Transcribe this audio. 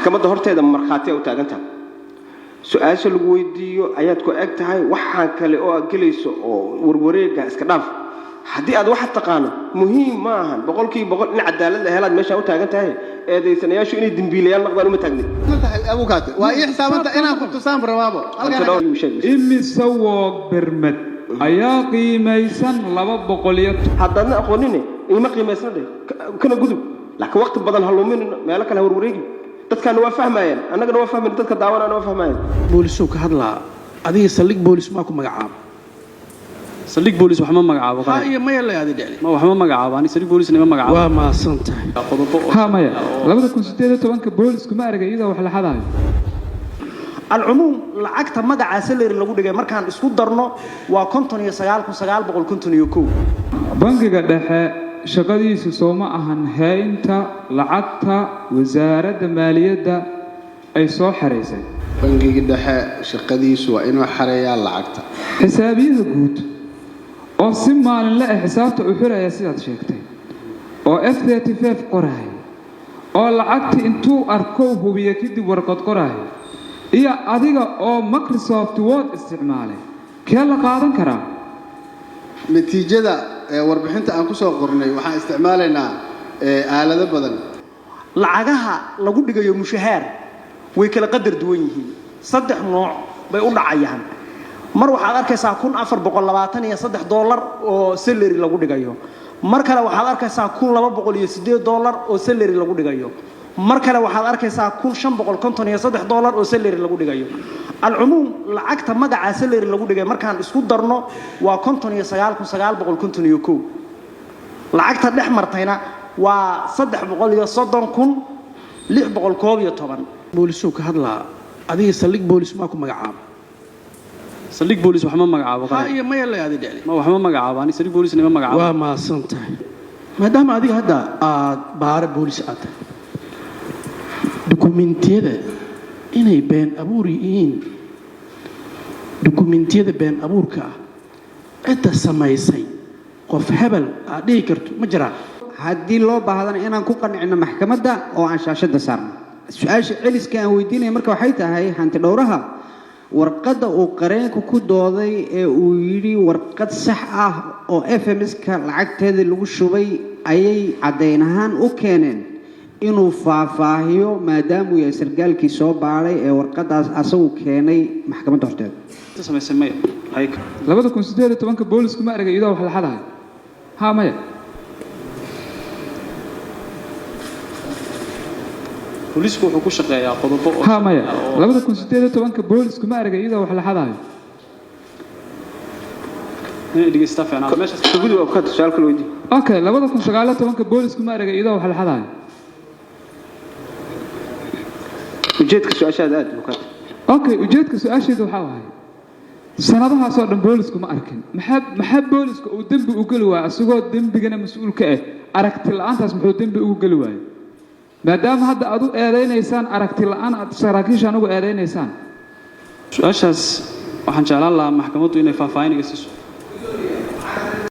maxkamadda horteeda markhaati u taagantahay su'aasha lagu weydiiyo ayaad ku eg tahay waxaan kale oo galayso oo warwareega iska dhaaf haddii aad wax taqaano muhiim ma ahan boqolkiiba boqol in cadaalad la helaad meesha u taagan tahay eedeysanayaashu inay dambiilayaan noqdaan uma taagnin abukaate waa ii xisaabanta inaan ku tusaan barwaabo imise woog bermed ayaa qiimaysan 200 haddana aqoonine ima qiimaysan kana gudub laakiin waqti badan haluumin meel kale warwareegi dadkan waa fahmayaan annagana waa fahmayaan dadka daawanana waa fahmayaan boolisu ka hadlaa adiga saldhig boolis ma ku magacaabo saldhig boolis wax ma magacaabo qaa iyo ma yelay adi dhali ma wax ma magacaabo ani saldhig boolis ma magacaabo waa ma santahay qodobo ha maya 2018 boolisku ma aragay iyada wax la xadaayo العموم لعقت مجا سلري lagu dhigay markaan isku darno waa 59951 bangiga dhexe shaqadiisu soo ma ahan haynta lacagta wasaaradda maaliyadda ay soo xareysay bangiga dhexe shaqadiisu waa inuu xareeyaa lacagta xisaabiyaha guud oo si maalinle ah xisaabta u xiraya sidaad sheegtay oo F35 qoray oo lacagta intuu arko hubiyo kadib warqad qoray iyo adiga oo Microsoft Word isticmaalay kee la qaadan karaa natiijada warbixinta aan ku soo qornay waxaan isticmaalaynaa aalado badan lacagaha lagu dhigayo mushahaar way kala qadar duwan yihiin saddex nooc bay u dhacayaan mar waxaad arkaysaa $423 oo salary lagu dhigayo mar kale waxaad arkaysaa $208 oo salary lagu dhigayo mar kale waxaad arkaysaa $553 oo salary lagu dhigayo العموم لعقت مجا سلري lagu dhigay markaan isku darno waa 59951 lacagta dhex martayna waa 330612 boolisu ka hadlaa adiga saldhig boolis ma ku magacaabo saldhig boolis wax ma magacaabo qaa iyo ma yelay adi dhali ma wax ma magacaabo ani saldhig boolis ma magacaabo waa ma santahay maadaama adiga hadda aad baare boolis aad dokumentiyada inay been abuur yihiin dokumentiyada been abuurka cidda samaysay qof hebel aad dhigi karto ma jiraan haddii loo baahdana inaan ku qancino maxkamadda oo aan shaashada saarno su'aasha celiska aan weydiinay marka waxay tahay hanti dhowraha warqadda uu qareenku ku dooday ee uu yiri warqad sax ah oo FMS-ka lacagteeda lagu shubay ayay cadeyn ahaan u keeneen inuu faahfaahiyo maadaama uu sargaalkii soo baaray ee warqadaas asagu keenay maxkamadda horteeda sameysay maya 2018 boolisku ma aragay iyadoo wax la xadahay ha maya boolisku wuxuu ku shaqeeyaa qodobo ha maya 2018 boolisku ma aragay iyadoo wax la xadahay dhigeysta fiican meesha gudub oo ka su'aal kale weydiin okay 2019 boolisku ma aragay iyadoo wax la xadahay ujeedka su'aashaada aad bukaad okay ujeedka su'aasheedu waxa waay sanadaha soo dhan boolisku ma arkin maxaa boolisku uu dambi u gali waay asagoo dambigana mas'uul ka ah aragti la'aantaas muxuu dambi ugu gali waay maadaama hadda aad u eedeynaysan aragti la'aan aad saraakiisha anagu eedeynaysaan su'aashaas waxaan jeclaan lahaa maxkamaddu inay faahfaahin iga siiso